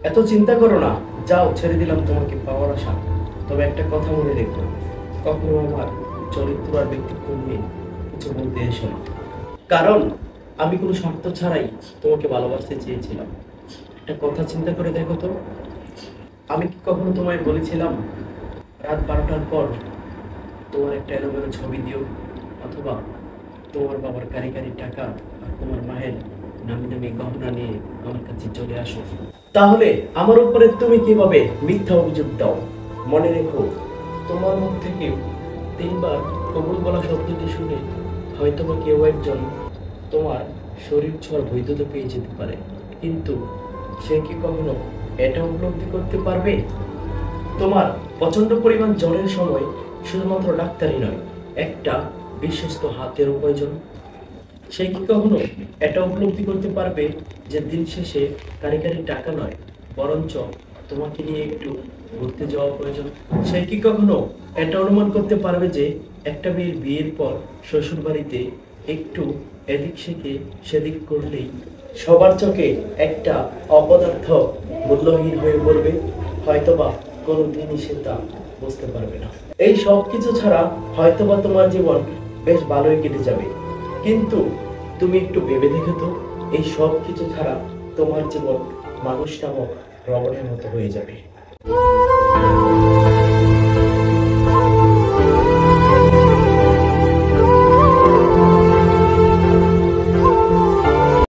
এত চিন্তা করো না, যাও ছেড়ে দিলাম তোমাকে পাওয়ার আশা। তবে একটা কথা মনে রেখো, কখনো আমার চরিত্র আর ব্যক্তিত্ব নিয়ে কিছু বলতে এসো না। কারণ আমি কোনো শর্ত ছাড়াই তোমাকে ভালোবাসতে চেয়েছিলাম। একটা কথা চিন্তা করে দেখো তো, আমি কি কখনো তোমায় বলেছিলাম রাত 12টার পর তোমার একটা এলোমেলো ছবি দিও, অথবা তোমার বাবার কারি কারি টাকা আর তোমার মায়ের নামি দামি গহনা নিয়ে আমার কাছে চলে আসো? তাহলে আমার উপরে তুমি কিভাবে মিথ্যা অভিযোগ দাও? মনে রেখো, তোমার মুখ থেকে 3বার কবুল বলা শব্দটি শুনে হয়তো বা কেউ একজন তোমার শরীর ছোঁয়ার বৈধতা পেয়ে যেতে পারে, কিন্তু সে কি কখনো এটা উপলব্ধি করতে পারবে? তোমার প্রচন্ড পরিমাণ জ্বরের সময় শুধুমাত্র ডাক্তারই নয়, একটা বিশ্বস্ত হাতেরও প্রয়োজন। সে কি কখনো এটা উপলব্ধি করতে পারবে যে দিন শেষে কারি কারি টাকা নয়, বরঞ্চ তোমাকে নিয়ে একটু ঘুরতে যাওয়া প্রয়োজন? সে কি কখনো এটা অনুমান করতে পারবে যে একটা মেয়ের বিয়ের পর শ্বশুর বাড়িতে একটু এদিক সেদিকে সেদিক করলেই সবার চোখে একটা অপদার্থ মূল্যহীন হয়ে পড়বে? হয়তোবা কোনোদিনই সে তা বুঝতে পারবে না। এই সব কিছু ছাড়া হয়তোবা তোমার জীবন বেশ ভালোই কেটে যাবে, কিন্তু তুমি একটু ভেবে দেখো তো, এই সব কিছু ছাড়া তোমার জীবন মানুষ নামক রমণের মতো হয়ে যাবে।